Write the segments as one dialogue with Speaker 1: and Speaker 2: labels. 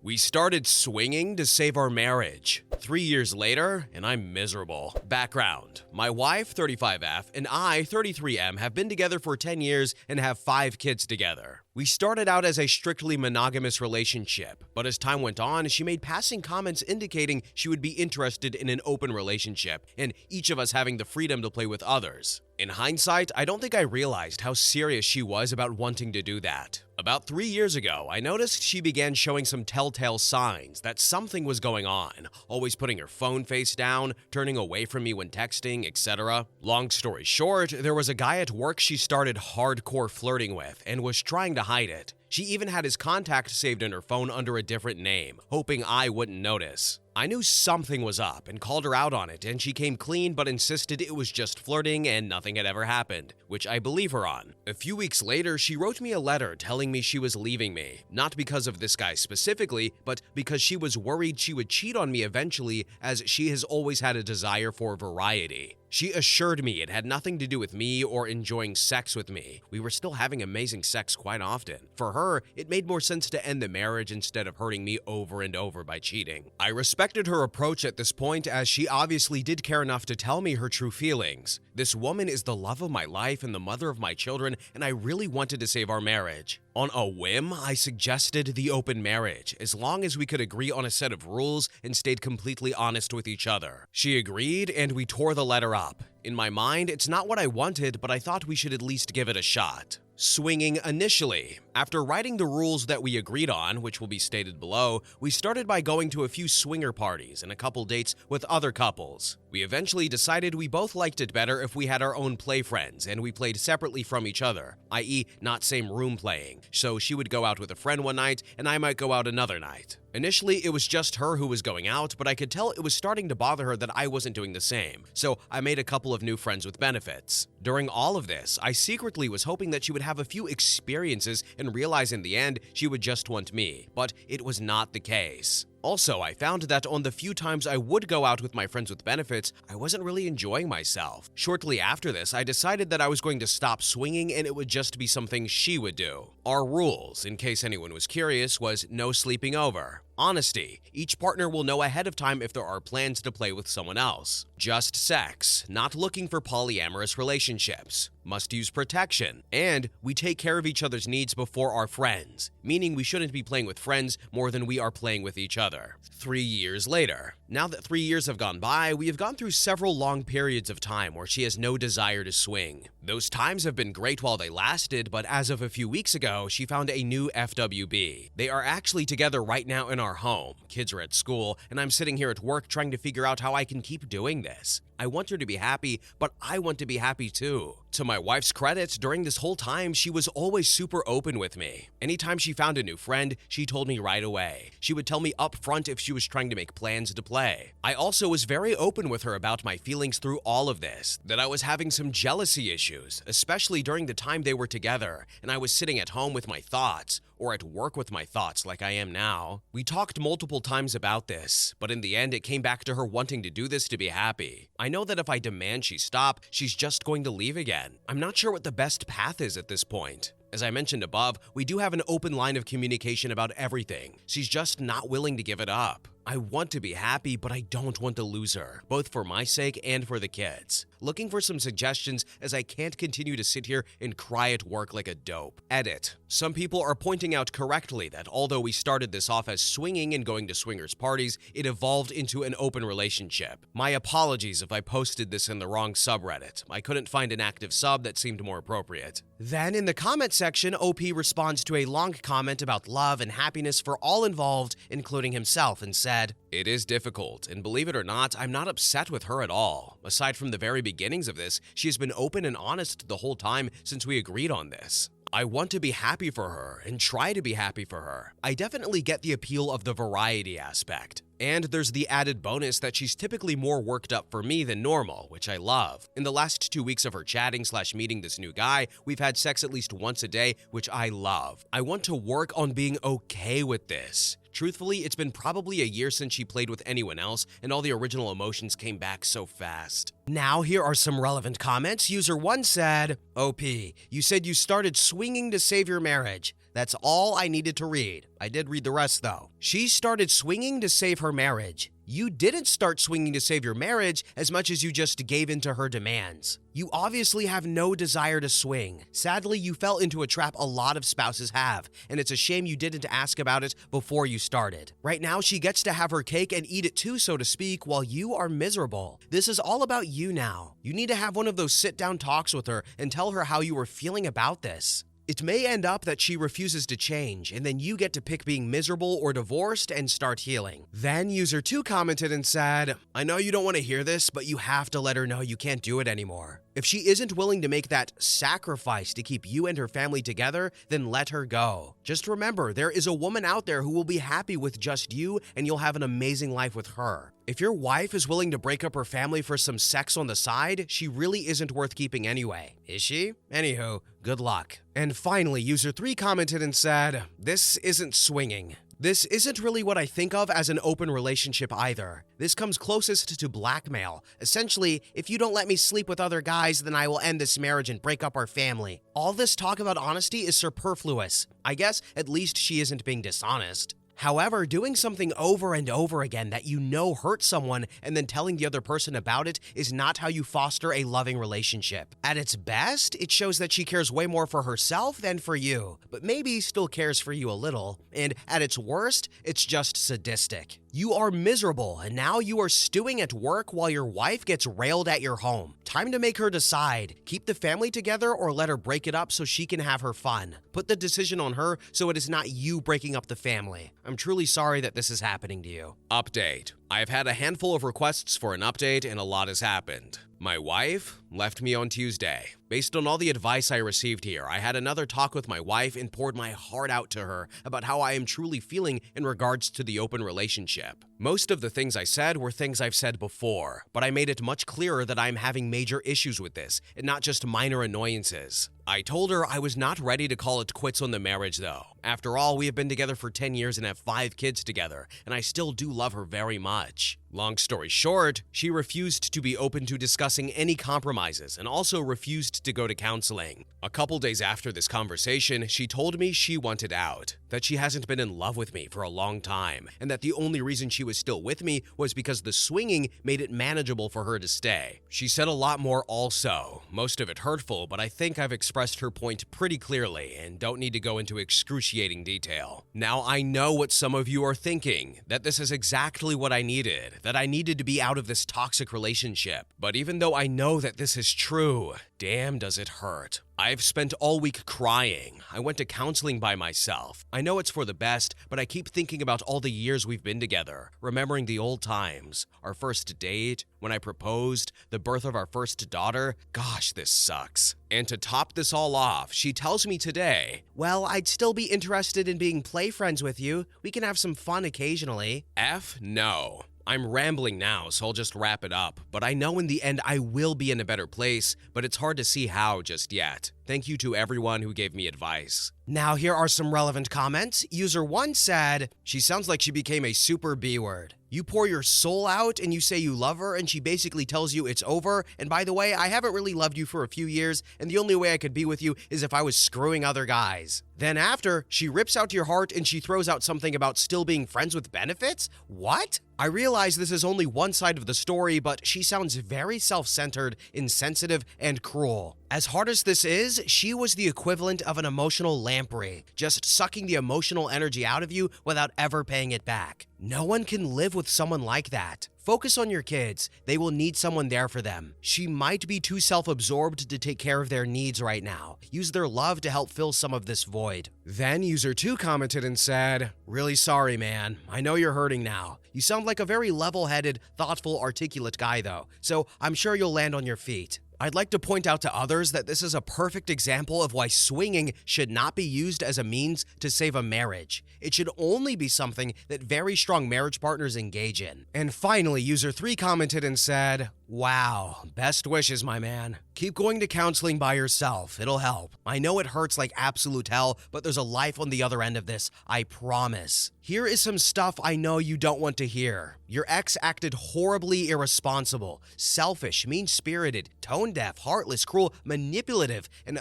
Speaker 1: We started swinging to save our marriage. 3 years later, and I'm miserable. Background: my wife, 35F, and I, 33M, have been together for 10 years and have 5 kids together. We started out as a strictly monogamous relationship, but as time went on, she made passing comments indicating she would be interested in an open relationship, and each of us having the freedom to play with others. In hindsight, I don't think I realized how serious she was about wanting to do that. About 3 years ago, I noticed she began showing some telltale signs that something was going on, always putting her phone face down, turning away from me when texting, etc. Long story short, there was a guy at work she started hardcore flirting with and was trying to hide it. She even had his contact saved in her phone under a different name, hoping I wouldn't notice. I knew something was up and called her out on it, and she came clean but insisted it was just flirting and nothing had ever happened, which I believe her on. A few weeks later, she wrote me a letter telling me she was leaving me, not because of this guy specifically, but because she was worried she would cheat on me eventually, as she has always had a desire for variety. She assured me it had nothing to do with me or enjoying sex with me. We were still having amazing sex quite often. For her, it made more sense to end the marriage instead of hurting me over and over by cheating. I respected her approach at this point, as she obviously did care enough to tell me her true feelings. This woman is the love of my life and the mother of my children, and I really wanted to save our marriage. On a whim, I suggested the open marriage, as long as we could agree on a set of rules and stayed completely honest with each other. She agreed, and we tore the letter up. In my mind, it's not what I wanted, but I thought we should at least give it a shot. Swinging initially. After writing the rules that we agreed on, which will be stated below, we started by going to a few swinger parties and a couple dates with other couples. We eventually decided we both liked it better if we had our own play friends and we played separately from each other, i.e. not same room playing, so she would go out with a friend one night and I might go out another night. Initially, it was just her who was going out, but I could tell it was starting to bother her that I wasn't doing the same, so I made a couple of new friends with benefits. During all of this, I secretly was hoping that she would have a few experiences and realize in the end she would just want me, but it was not the case. Also, I found that on the few times I would go out with my friends with benefits, I wasn't really enjoying myself. Shortly after this, I decided that I was going to stop swinging and it would just be something she would do. Our rules, in case anyone was curious, was no sleeping over. Honesty. Each partner will know ahead of time if there are plans to play with someone else. Just sex. Not looking for polyamorous relationships. Must use protection. And we take care of each other's needs before our friends, meaning we shouldn't be playing with friends more than we are playing with each other. 3 years later. Now that 3 years have gone by, we have gone through several long periods of time where she has no desire to swing. Those times have been great while they lasted, but as of a few weeks ago, she found a new FWB. They are actually together right now in our home. Kids are at school, and I'm sitting here at work trying to figure out how I can keep doing this. I want her to be happy, but I want to be happy too. To my wife's credit, during this whole time, she was always super open with me. Anytime she found a new friend, she told me right away. She would tell me up front if she was trying to make plans to play. I also was very open with her about my feelings through all of this, that I was having some jealousy issues, especially during the time they were together, and I was sitting at home with my thoughts, or at work with my thoughts like I am now. We talked multiple times about this, but in the end it came back to her wanting to do this to be happy. I know that if I demand she stop, she's just going to leave again. I'm not sure what the best path is at this point. As I mentioned above, we do have an open line of communication about everything. She's just not willing to give it up. I want to be happy, but I don't want to lose her, both for my sake and for the kids. Looking for some suggestions, as I can't continue to sit here and cry at work like a dope. Edit. Some people are pointing out correctly that although we started this off as swinging and going to swingers parties, it evolved into an open relationship. My apologies if I posted this in the wrong subreddit. I couldn't find an active sub that seemed more appropriate. Then in the comment section, OP responds to a long comment about love and happiness for all involved, including himself, and said, "It is difficult, and believe it or not, I'm not upset with her at all. Aside from the very beginnings of this, she has been open and honest the whole time since we agreed on this. I want to be happy for her and try to be happy for her. I definitely get the appeal of the variety aspect. And there's the added bonus that she's typically more worked up for me than normal, which I love. In the last 2 weeks of her chatting/meeting this new guy, we've had sex at least once a day, which I love. I want to work on being okay with this. Truthfully, it's been probably a year since she played with anyone else, and all the original emotions came back so fast." Now, here are some relevant comments. User 1 said, "OP, you said you started swinging to save your marriage. That's all I needed to read. I did read the rest though. She started swinging to save her marriage. You didn't start swinging to save your marriage as much as you just gave in to her demands. You obviously have no desire to swing. Sadly, you fell into a trap a lot of spouses have, and it's a shame you didn't ask about it before you started. Right now, she gets to have her cake and eat it too, so to speak, while you are miserable. This is all about you now. You need to have one of those sit-down talks with her and tell her how you are feeling about this. It may end up that she refuses to change, and then you get to pick being miserable or divorced and start healing. Then user 2 commented and said, I know you don't want to hear this, but you have to let her know you can't do it anymore. If she isn't willing to make that sacrifice to keep you and her family together, then let her go. Just remember, there is a woman out there who will be happy with just you, and you'll have an amazing life with her. If your wife is willing to break up her family for some sex on the side, she really isn't worth keeping anyway. Is she? Anywho, good luck. And finally, user 3 commented and said, this isn't swinging. This isn't really what I think of as an open relationship either. This comes closest to blackmail. Essentially, if you don't let me sleep with other guys, then I will end this marriage and break up our family. All this talk about honesty is superfluous. I guess at least she isn't being dishonest. However, doing something over and over again that you know hurts someone and then telling the other person about it is not how you foster a loving relationship. At its best, it shows that she cares way more for herself than for you, but maybe still cares for you a little. And at its worst, it's just sadistic. You are miserable, and now you are stewing at work while your wife gets railed at your home. Time to make her decide. Keep the family together or let her break it up so she can have her fun. Put the decision on her so it is not you breaking up the family. I'm truly sorry that this is happening to you. Update. I've had a handful of requests for an update and a lot has happened. My wife left me on Tuesday. Based on all the advice I received here, I had another talk with my wife and poured my heart out to her about how I am truly feeling in regards to the open relationship. Most of the things I said were things I've said before, but I made it much clearer that I'm having major issues with this and not just minor annoyances. I told her I was not ready to call it quits on the marriage though. After all, we have been together for 10 years and have 5 kids together, and I still do love her very much. Long story short, she refused to be open to discussing any compromises and also refused to go to counseling. A couple days after this conversation, she told me she wanted out, that she hasn't been in love with me for a long time, and that the only reason she was still with me was because the swinging made it manageable for her to stay. She said a lot more also, most of it hurtful, but I think I've expressed her point pretty clearly and don't need to go into excruciating detail. Now I know what some of you are thinking, that this is exactly what I needed, that I needed to be out of this toxic relationship. But even though I know that this is true, damn does it hurt. I've spent all week crying. I went to counseling by myself. I know it's for the best, but I keep thinking about all the years we've been together, remembering the old times, our first date, when I proposed, the birth of our first daughter. Gosh, this sucks. And to top this all off, she tells me today, well, I'd still be interested in being play friends with you. We can have some fun occasionally. F no. I'm rambling now, so I'll just wrap it up, but I know in the end I will be in a better place, but it's hard to see how just yet. Thank you to everyone who gave me advice. Now here are some relevant comments. User 1 said, she sounds like she became a super B-word. You pour your soul out and you say you love her and she basically tells you it's over. And by the way, I haven't really loved you for a few years and the only way I could be with you is if I was screwing other guys. Then after, she rips out your heart and she throws out something about still being friends with benefits? What? I realize this is only one side of the story, but she sounds very self-centered, insensitive, and cruel. As hard as this is, she was the equivalent of an emotional lamprey, just sucking the emotional energy out of you without ever paying it back. No one can live with someone like that. Focus on your kids. They will need someone there for them. She might be too self-absorbed to take care of their needs right now. Use their love to help fill some of this void. Then user 2 commented and said, really sorry, man. I know you're hurting now. You sound like a very level-headed, thoughtful, articulate guy though, so I'm sure you'll land on your feet. I'd like to point out to others that this is a perfect example of why swinging should not be used as a means to save a marriage. It should only be something that very strong marriage partners engage in. And finally, user 3 commented and said, wow, best wishes, my man. Keep going to counseling by yourself. It'll help. I know it hurts like absolute hell, but there's a life on the other end of this. I promise. Here is some stuff I know you don't want to hear. Your ex acted horribly irresponsible, selfish, mean-spirited, tone-deaf, heartless, cruel, manipulative, and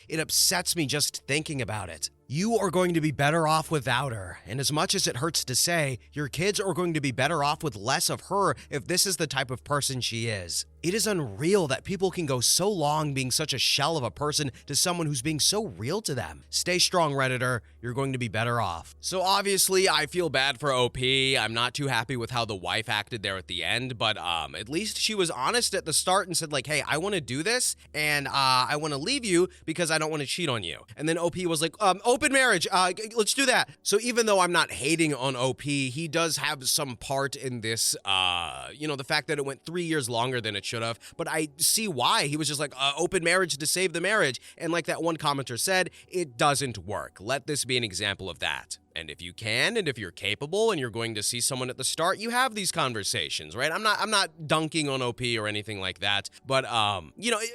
Speaker 1: it upsets me just thinking about it. You are going to be better off without her. And as much as it hurts to say, your kids are going to be better off with less of her if this is the type of person she is. It is unreal that people can go so long being such a shell of a person to someone who's being so real to them. Stay strong, Redditor. You're going to be better off. So obviously, I feel bad for OP. I'm not too happy with how the wife acted there at the end, but at least she was honest at the start and said like, hey, I want to do this and I want to leave you because I don't want to cheat on you. And then OP was like, open marriage, let's do that. So even though I'm not hating on OP, he does have some part in this, the fact that it went 3 years longer than it should have, but I see why. He was just like, open marriage to save the marriage. And like that one commenter said, it doesn't work. Let this be an example of that. And if you can, and if you're capable, and you're going to see someone at the start, you have these conversations, right? I'm not dunking on OP or anything like that, but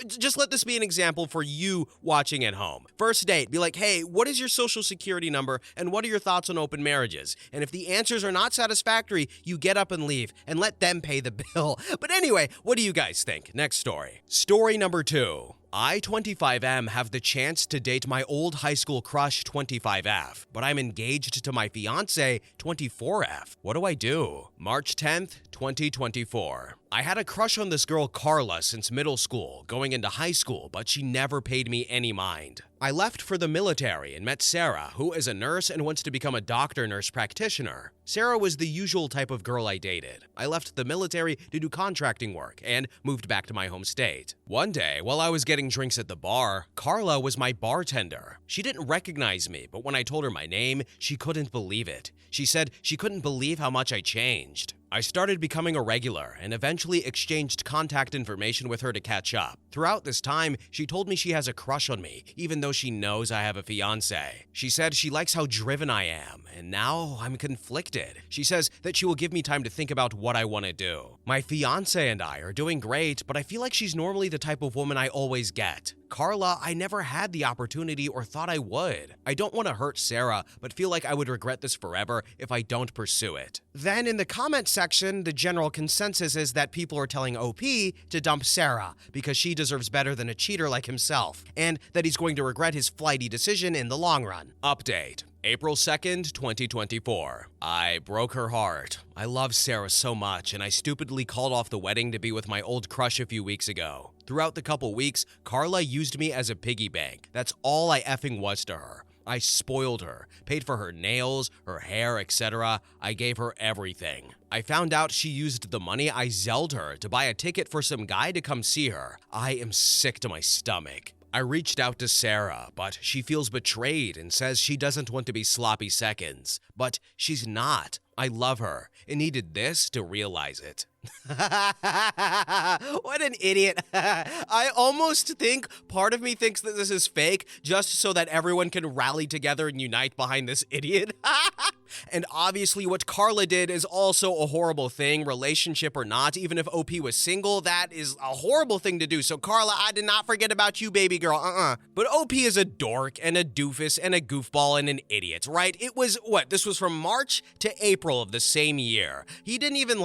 Speaker 1: just let this be an example for you watching at home. First date, be like, hey, what is your social security number, and what are your thoughts on open marriages? And if the answers are not satisfactory, you get up and leave, and let them pay the bill. But anyway, what do you guys think? Next story. Story number 2. I, 25M, have the chance to date my old high school crush, 25F, but I'm engaged to my fiance, 24F. What do I do? March 10th, 2024. I had a crush on this girl, Carla, since middle school, going into high school, but she never paid me any mind. I left for the military and met Sarah, who is a nurse and wants to become a doctor-nurse practitioner. Sarah was the usual type of girl I dated. I left the military to do contracting work and moved back to my home state. One day, while I was getting drinks at the bar, Carla was my bartender. She didn't recognize me, but when I told her my name, she couldn't believe it. She said she couldn't believe how much I changed. I started becoming a regular and eventually exchanged contact information with her to catch up. Throughout this time, she told me she has a crush on me, even though she knows I have a fiance. She said she likes how driven I am, and now I'm conflicted. She says that she will give me time to think about what I want to do. My fiance and I are doing great, but I feel like she's normally the type of woman I always get. Carla, I never had the opportunity or thought I would. I don't want to hurt Sarah, but feel like I would regret this forever if I don't pursue it. Then in the comment section, the general consensus is that people are telling OP to dump Sarah because she deserves better than a cheater like himself, and that he's going to regret his flighty decision in the long run. Update. April 2nd, 2024. I broke her heart. I love Sarah so much, and I stupidly called off the wedding to be with my old crush a few weeks ago. Throughout the couple weeks, Carla used me as a piggy bank. That's all I effing was to her. I spoiled her, paid for her nails, her hair, etc. I gave her everything. I found out she used the money I Zelled her to buy a ticket for some guy to come see her. I am sick to my stomach. I reached out to Sarah, but she feels betrayed and says she doesn't want to be sloppy seconds. But she's not. I love her and needed this to realize it. What an idiot. I almost think part of me thinks that this is fake just so that everyone can rally together and unite behind this idiot. And obviously what Carla did is also a horrible thing, relationship or not. Even if OP was single, that is a horrible thing to do. So Carla, I did not forget about you, baby girl. But OP is a dork and a doofus and a goofball and an idiot, right? It was, this was from March to April of the same year. He didn't even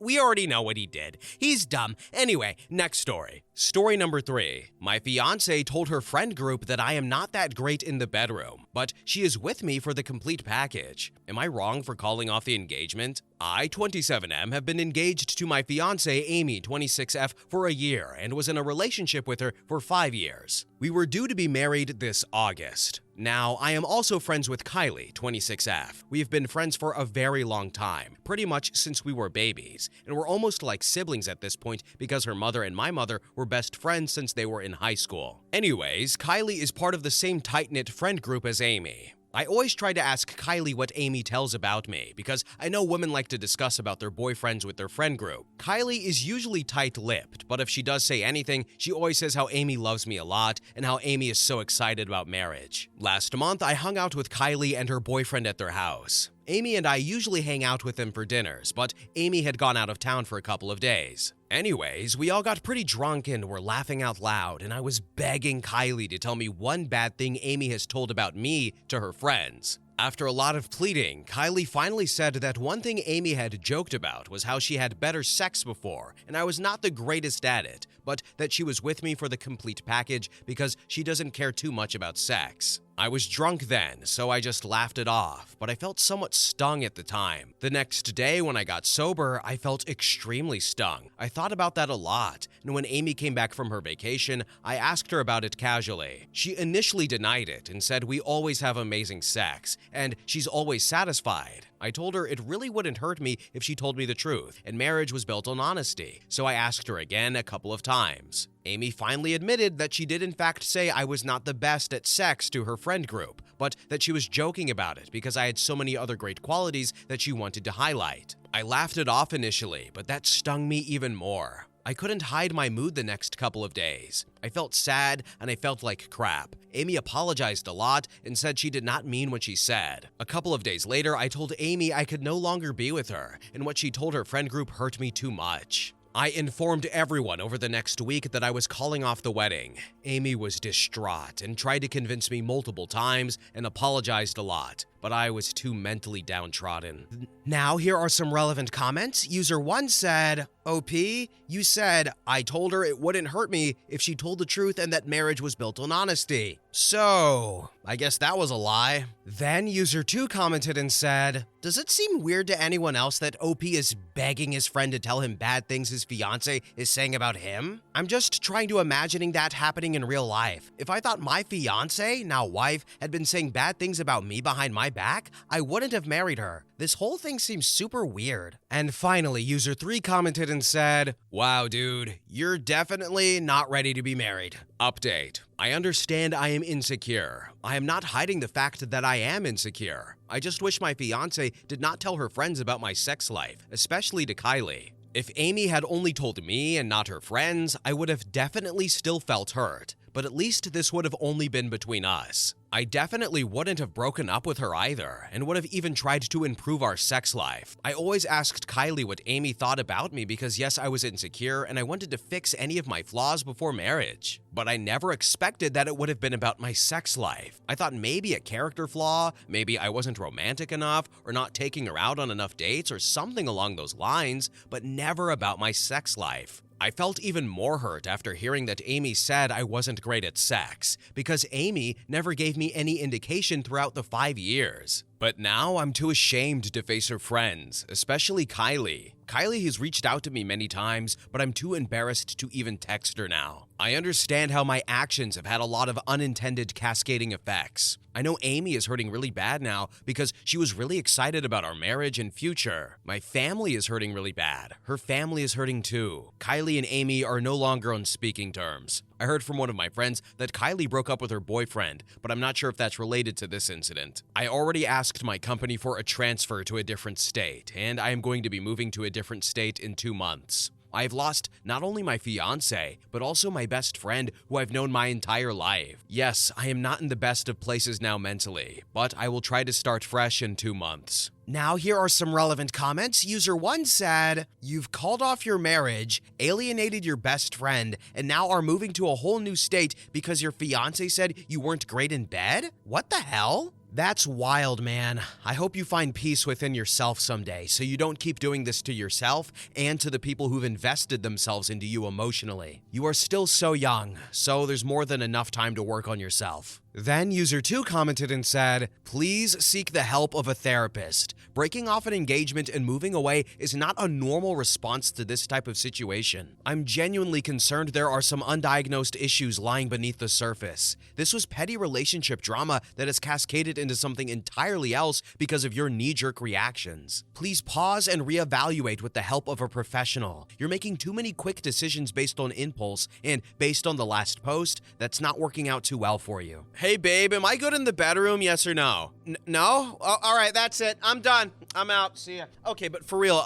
Speaker 1: we already know what he did. He's dumb. Anyway, next story. Story number 3. My fiance told her friend group that I am not that great in the bedroom, but she is with me for the complete package. Am I wrong for calling off the engagement? I, 27M, have been engaged to my fiance, Amy, 26F, for a year and was in a relationship with her for 5 years. We were due to be married this August. Now, I am also friends with Kylie, 26F. We have been friends for a very long time, pretty much since we were babies, and we're almost like siblings at this point because her mother and my mother were best friends since they were in high school. Anyways, Kylie is part of the same tight-knit friend group as Amy. I always try to ask Kylie what Amy tells about me because I know women like to discuss about their boyfriends with their friend group. Kylie is usually tight-lipped, but if she does say anything, she always says how Amy loves me a lot and how Amy is so excited about marriage. Last month, I hung out with Kylie and her boyfriend at their house. Amy and I usually hang out with them for dinners, but Amy had gone out of town for a couple of days. Anyways, we all got pretty drunk and were laughing out loud, and I was begging Kylie to tell me one bad thing Amy has told about me to her friends. After a lot of pleading, Kylie finally said that one thing Amy had joked about was how she had better sex before, and I was not the greatest at it, but that she was with me for the complete package because she doesn't care too much about sex. I was drunk then, so I just laughed it off, but I felt somewhat stung at the time. The next day when I got sober, I felt extremely stung. I thought about that a lot, and when Amy came back from her vacation, I asked her about it casually. She initially denied it and said we always have amazing sex, and she's always satisfied. I told her it really wouldn't hurt me if she told me the truth, and marriage was built on honesty, so I asked her again a couple of times. Amy finally admitted that she did in fact say I was not the best at sex to her friend group, but that she was joking about it because I had so many other great qualities that she wanted to highlight. I laughed it off initially, but that stung me even more. I couldn't hide my mood the next couple of days. I felt sad and I felt like crap. Amy apologized a lot and said she did not mean what she said. A couple of days later, I told Amy I could no longer be with her, and what she told her friend group hurt me too much. I informed everyone over the next week that I was calling off the wedding. Amy was distraught and tried to convince me multiple times and apologized a lot, but I was too mentally downtrodden. Now, here are some relevant comments. User 1 said, OP, you said, I told her it wouldn't hurt me if she told the truth and that marriage was built on honesty. So, I guess that was a lie. Then user 2 commented and said, does it seem weird to anyone else that OP is begging his friend to tell him bad things his fiance is saying about him? I'm just trying to imagining that happening in real life. If I thought my fiance, now wife, had been saying bad things about me behind my back, I wouldn't have married her. This whole thing seems super weird. And finally, user 3 commented and said, wow, dude, you're definitely not ready to be married. Update. I understand I am insecure. I am not hiding the fact that I am insecure. I just wish my fiance did not tell her friends about my sex life, especially to Kylie. If Amy had only told me and not her friends, I would have definitely still felt hurt, but at least this would have only been between us. I definitely wouldn't have broken up with her either, and would have even tried to improve our sex life. I always asked Kylie what Amy thought about me because yes, I was insecure and I wanted to fix any of my flaws before marriage. But I never expected that it would have been about my sex life. I thought maybe a character flaw, maybe I wasn't romantic enough, or not taking her out on enough dates, or something along those lines, but never about my sex life. I felt even more hurt after hearing that Amy said I wasn't great at sex, because Amy never gave me any indication throughout the 5 years. But now I'm too ashamed to face her friends, especially Kylie. Kylie has reached out to me many times, but I'm too embarrassed to even text her now. I understand how my actions have had a lot of unintended cascading effects. I know Amy is hurting really bad now because she was really excited about our marriage and future. My family is hurting really bad. Her family is hurting too. Kylie and Amy are no longer on speaking terms. I heard from one of my friends that Kylie broke up with her boyfriend, but I'm not sure if that's related to this incident. I already asked my company for a transfer to a different state, and I am going to be moving to a different state in 2 months. I've lost not only my fiance, but also my best friend who I've known my entire life. Yes, I am not in the best of places now mentally, but I will try to start fresh in 2 months. Now here are some relevant comments. User 1 said, you've called off your marriage, alienated your best friend, and now are moving to a whole new state because your fiance said you weren't great in bed? What the hell? That's wild, man. I hope you find peace within yourself someday so you don't keep doing this to yourself and to the people who've invested themselves into you emotionally. You are still so young, so there's more than enough time to work on yourself. Then user 2 commented and said, please seek the help of a therapist. Breaking off an engagement and moving away is not a normal response to this type of situation. I'm genuinely concerned there are some undiagnosed issues lying beneath the surface. This was petty relationship drama that has cascaded into something entirely else because of your knee-jerk reactions. Please pause and reevaluate with the help of a professional. You're making too many quick decisions based on impulse, and based on the last post, that's not working out too well for you. Hey babe, am I good in the bedroom, yes or no? No? Oh, all right, that's it. I'm done. I'm out. See ya. Okay, but for real,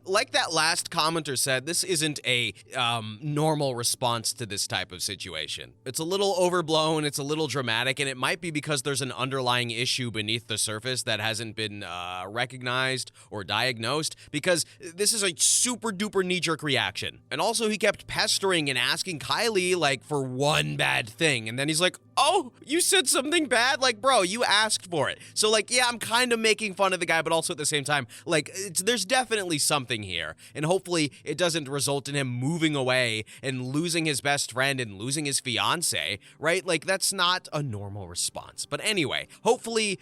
Speaker 1: Like that last commenter said, this isn't a normal response to this type of situation. It's a little overblown, it's a little dramatic, and it might be because there's an underlying issue beneath the surface that hasn't been recognized or diagnosed, because this is a super duper knee-jerk reaction. And also he kept pestering and asking Kylie like for one bad thing, and then he's like, oh, you said something bad? Like, bro, you asked for it. So like, yeah, I'm kind of making fun of the guy, but also at the same time, like, there's definitely something here. And hopefully it doesn't result in him moving away and losing his best friend and losing his fiance, right? Like, that's not a normal response. But anyway, hopefully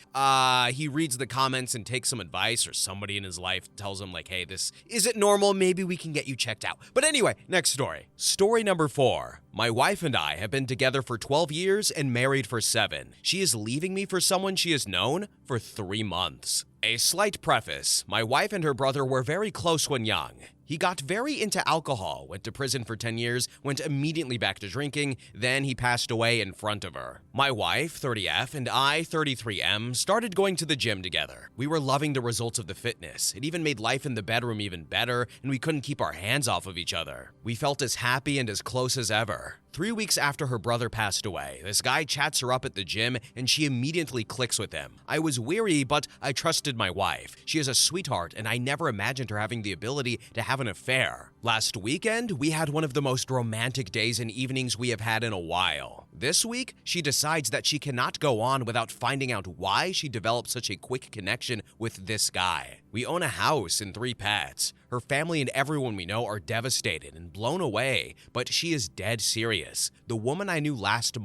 Speaker 1: he reads the comments and takes some advice, or somebody in his life tells him like, hey, this isn't normal. Maybe we can get you checked out. But anyway, next story. Story number 4. My wife and I have been together for 12 years and married for 7. She is leaving me for someone she has known for 3 months. A slight preface. My wife and her brother were very close when young. He got very into alcohol, went to prison for 10 years, went immediately back to drinking, then he passed away in front of her. My wife, 30F, and I, 33M, started going to the gym together. We were loving the results of the fitness. It even made life in the bedroom even better, and we couldn't keep our hands off of each other. We felt as happy and as close as ever. 3 weeks after her brother passed away, this guy chats her up at the gym and she immediately clicks with him. I was weary, but I trusted my wife. She is a sweetheart and I never imagined her having the ability to have an affair. Last weekend, we had one of the most romantic days and evenings we have had in a while. This week, she decides that she cannot go on without finding out why she developed such a quick connection with this guy. We own a house and 3 pets. Her family and everyone we know are devastated and blown away, but she is dead serious. The woman I knew last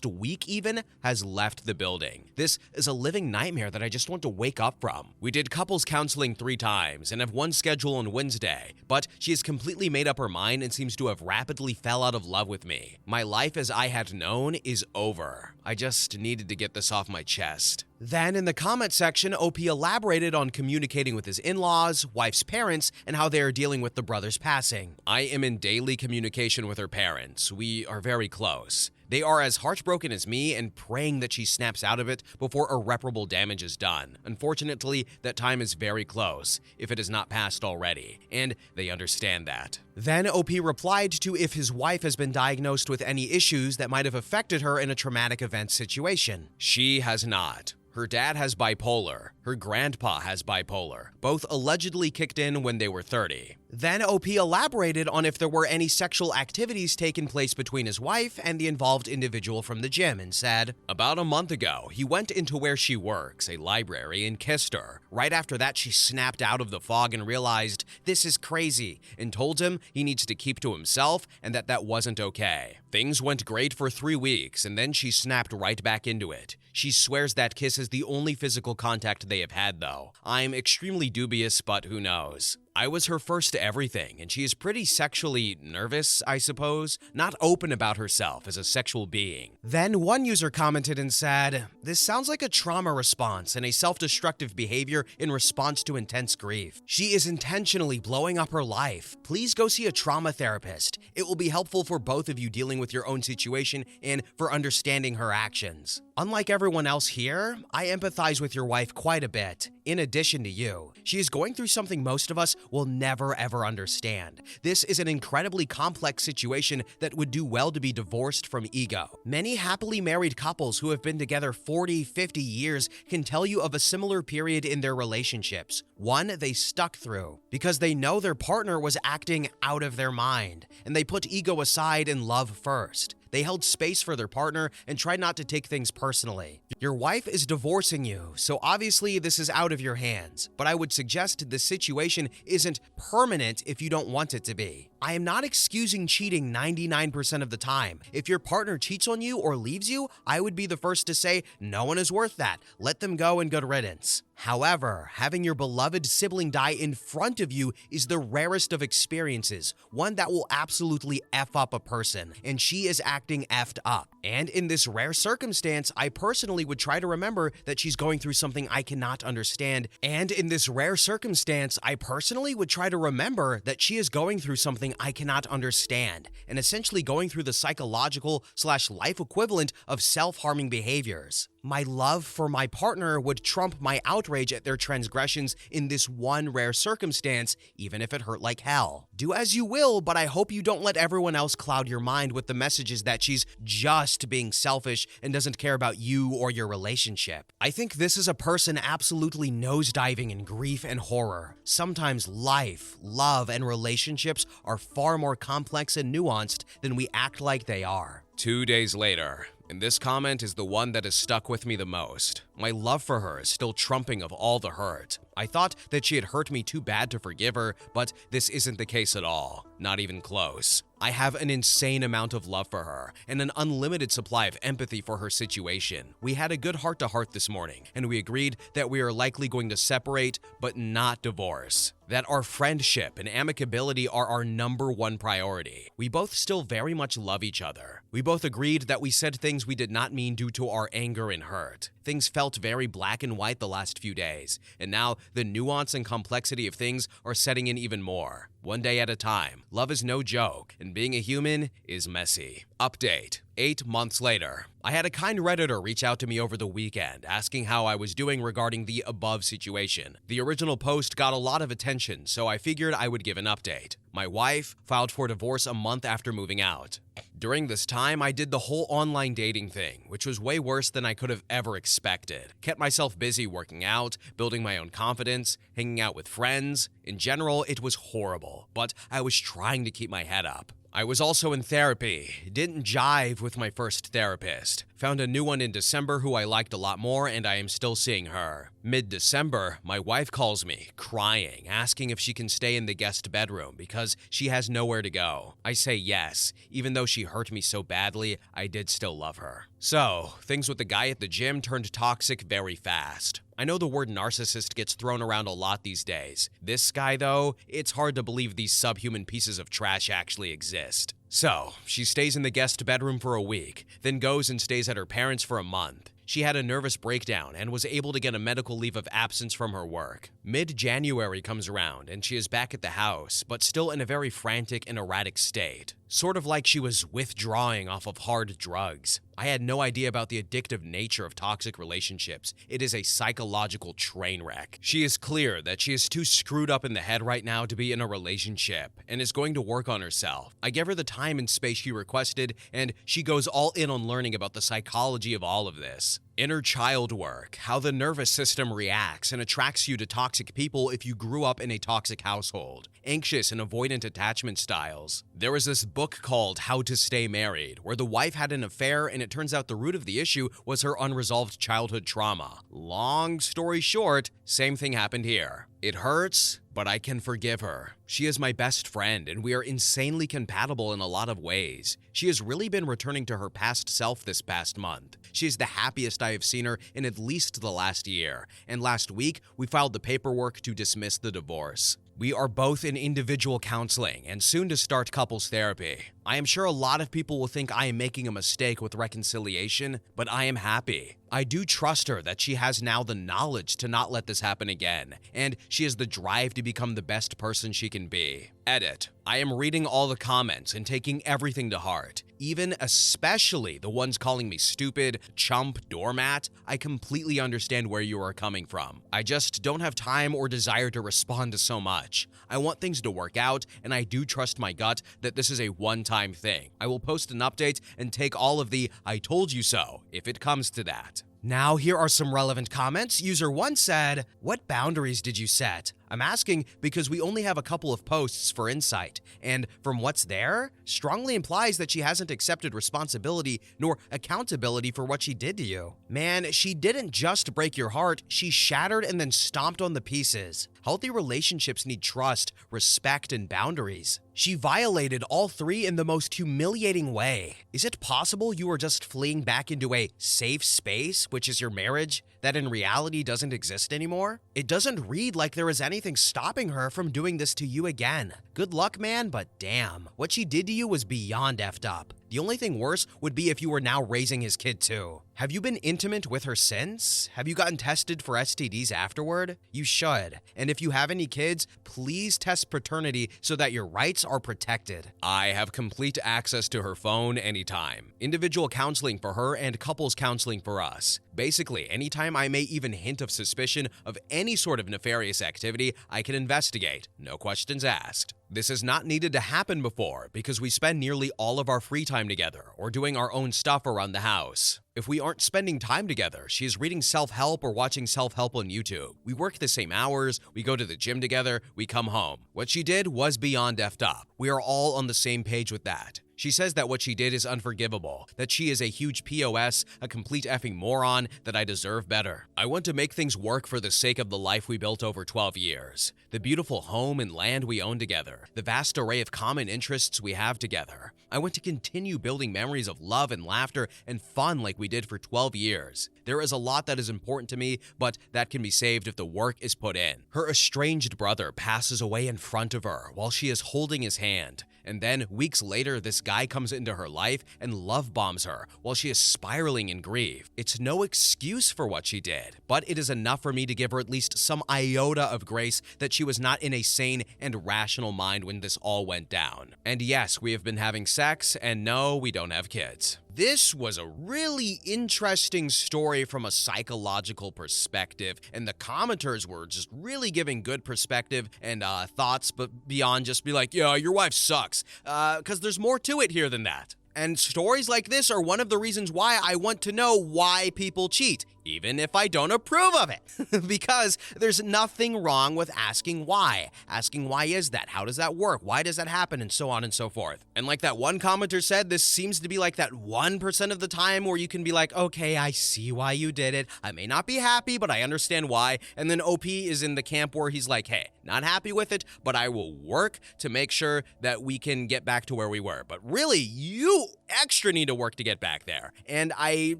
Speaker 1: week even, has left the building. This is a living nightmare that I just want to wake up from. We did couples counseling 3 times and have one schedule on Wednesday, but she has completely made up her mind and seems to have rapidly fell out of love with me. My life as I had known is over. I just needed to get this off my chest. Then in the comment section, OP elaborated on communicating with his in-laws, wife's parents, and how they are dealing with the brother's passing. I am in daily communication with her parents. We are very close. They are as heartbroken as me and praying that she snaps out of it before irreparable damage is done. Unfortunately, that time is very close, if it has not passed already, and they understand that. Then OP replied to if his wife has been diagnosed with any issues that might have affected her in a traumatic event situation. She has not. Her dad has bipolar. Her grandpa has bipolar. Both allegedly kicked in when they were 30. Then OP elaborated on if there were any sexual activities taking place between his wife and the involved individual from the gym and said, about a month ago, he went into where she works, a library, and kissed her. Right after that, she snapped out of the fog and realized this is crazy and told him he needs to keep to himself and that wasn't okay. Things went great for 3 weeks and then she snapped right back into it. She swears that kiss is the only physical contact they have had though. I'm extremely dubious, but who knows? I was her first everything, and she is pretty sexually nervous, I suppose, not open about herself as a sexual being. Then one user commented and said, this sounds like a trauma response and a self-destructive behavior in response to intense grief. She is intentionally blowing up her life. Please go see a trauma therapist. It will be helpful for both of you dealing with your own situation and for understanding her actions. Unlike everyone else here, I empathize with your wife quite a bit. In addition to you, she is going through something most of us will never ever understand. This is an incredibly complex situation that would do well to be divorced from ego. Many happily married couples who have been together 40, 50 years can tell you of a similar period in their relationships. One they stuck through because they know their partner was acting out of their mind, and they put ego aside and love first. They held space for their partner and tried not to take things personally. Your wife is divorcing you, so obviously this is out of your hands, but I would suggest this situation isn't permanent if you don't want it to be. I am not excusing cheating 99% of the time. If your partner cheats on you or leaves you, I would be the first to say, no one is worth that. Let them go and good riddance. However, having your beloved sibling die in front of you is the rarest of experiences, one that will absolutely F up a person, and she is acting effed up. And in this rare circumstance, I personally would try to remember that she's going through something I cannot understand. And in this rare circumstance, I personally would try to remember that she is going through something I cannot understand, and essentially going through the psychological/life equivalent of self-harming behaviors. My love for my partner would trump my outrage at their transgressions in this one rare circumstance, even if it hurt like hell. Do as you will, but I hope you don't let everyone else cloud your mind with the messages that she's just being selfish and doesn't care about you or your relationship. I think this is a person absolutely nosediving in grief and horror. Sometimes life, love, and relationships are far more complex and nuanced than we act like they are. 2 days later, and this comment is the one that has stuck with me the most. My love for her is still trumping of all the hurt. I thought that she had hurt me too bad to forgive her, but this isn't the case at all. Not even close. I have an insane amount of love for her and an unlimited supply of empathy for her situation. We had a good heart-to-heart this morning, and we agreed that we are likely going to separate, but not divorce. That our friendship and amicability are our #1 priority. We both still very much love each other. We both agreed that we said things we did not mean due to our anger and hurt. Things felt very black and white the last few days, and now the nuance and complexity of things are setting in even more. One day at a time. Love is no joke, and being a human is messy. Update. 8 months later. I had a kind Redditor reach out to me over the weekend, asking how I was doing regarding the above situation. The original post got a lot of attention, so I figured I would give an update. My wife filed for divorce a month after moving out. During this time, I did the whole online dating thing, which was way worse than I could have ever expected. Kept myself busy working out, building my own confidence, hanging out with friends. In general, it was horrible, but I was trying to keep my head up. I was also in therapy. Didn't jive with my first therapist. Found a new one in December who I liked a lot more, and I am still seeing her. Mid-December, my wife calls me, crying, asking if she can stay in the guest bedroom because she has nowhere to go. I say yes. Even though she hurt me so badly, I did still love her. So, things with the guy at the gym turned toxic very fast. I know the word narcissist gets thrown around a lot these days. This guy, though, it's hard to believe these subhuman pieces of trash actually exist. So, she stays in the guest bedroom for a week, then goes and stays at her parents' for a month. She had a nervous breakdown and was able to get a medical leave of absence from her work. Mid-January comes around and she is back at the house, but still in a very frantic and erratic state. Sort of like she was withdrawing off of hard drugs. I had no idea about the addictive nature of toxic relationships. It is a psychological train wreck. She is clear that she is too screwed up in the head right now to be in a relationship and is going to work on herself. I gave her the time and space she requested, and she goes all in on learning about the psychology of all of this. Inner child work, how the nervous system reacts and attracts you to toxic people if you grew up in a toxic household. Anxious and avoidant attachment styles. There was this book called How to Stay Married, where the wife had an affair and it turns out the root of the issue was her unresolved childhood trauma. Long story short, same thing happened here. It hurts, but I can forgive her. She is my best friend, and we are insanely compatible in a lot of ways. She has really been returning to her past self this past month. She is the happiest I have seen her in at least the last year, and last week, we filed the paperwork to dismiss the divorce. We are both in individual counseling and soon to start couples therapy. I am sure a lot of people will think I am making a mistake with reconciliation, but I am happy. I do trust her that she has now the knowledge to not let this happen again, and she has the drive to become the best person she can be. Edit. I am reading all the comments and taking everything to heart, even especially the ones calling me stupid, chump, doormat. I completely understand where you are coming from. I just don't have time or desire to respond to so much. I want things to work out, and I do trust my gut that this is a one-time thing. I will post an update and take all of the "I told you so" if it comes to that. Now, here are some relevant comments. User 1 said, "What boundaries did you set?" I'm asking because we only have a couple of posts for insight, and from what's there, strongly implies that she hasn't accepted responsibility nor accountability for what she did to you. Man, she didn't just break your heart, she shattered and then stomped on the pieces. Healthy relationships need trust, respect, and boundaries. She violated all three in the most humiliating way. Is it possible you are just fleeing back into a safe space, which is your marriage, that in reality doesn't exist anymore? It doesn't read like there is anything stopping her from doing this to you again. Good luck, man, but damn. What she did to you was beyond effed up. The only thing worse would be if you were now raising his kid too. Have you been intimate with her since? Have you gotten tested for STDs afterward? You should. And if you have any kids, please test paternity so that your rights are protected. I have complete access to her phone anytime. Individual counseling for her and couples counseling for us. Basically, anytime I may even hint of suspicion of any sort of nefarious activity, I can investigate. No questions asked. This has not needed to happen before because we spend nearly all of our free time together or doing our own stuff around the house. If we aren't spending time together, she is reading self-help or watching self-help on YouTube. We work the same hours, we go to the gym together, we come home. What she did was beyond effed up. We are all on the same page with that. She says that what she did is unforgivable, that she is a huge POS, a complete effing moron, that I deserve better. I want to make things work for the sake of the life we built over 12 years, the beautiful home and land we own together, the vast array of common interests we have together. I want to continue building memories of love and laughter and fun like we did for 12 years. There is a lot that is important to me, but that can be saved if the work is put in. Her estranged brother passes away in front of her while she is holding his hand. And then, weeks later, this guy comes into her life and love bombs her while she is spiraling in grief. It's no excuse for what she did, but it is enough for me to give her at least some iota of grace that she was not in a sane and rational mind when this all went down. And yes, we have been having sex, and no, we don't have kids. This was a really interesting story from a psychological perspective, and the commenters were just really giving good perspective and thoughts, but beyond just be like, yeah, your wife sucks, because there's more to it here than that. And stories like this are one of the reasons why I want to know why people cheat, even if I don't approve of it. Because there's nothing wrong with asking why. Asking why is that? How does that work? Why does that happen? And so on and so forth. And like that one commenter said, this seems to be like that 1% of the time where you can be like, okay, I see why you did it. I may not be happy, but I understand why. And then OP is in the camp where he's like, hey, not happy with it, but I will work to make sure that we can get back to where we were. But really, you extra need to work to get back there. And I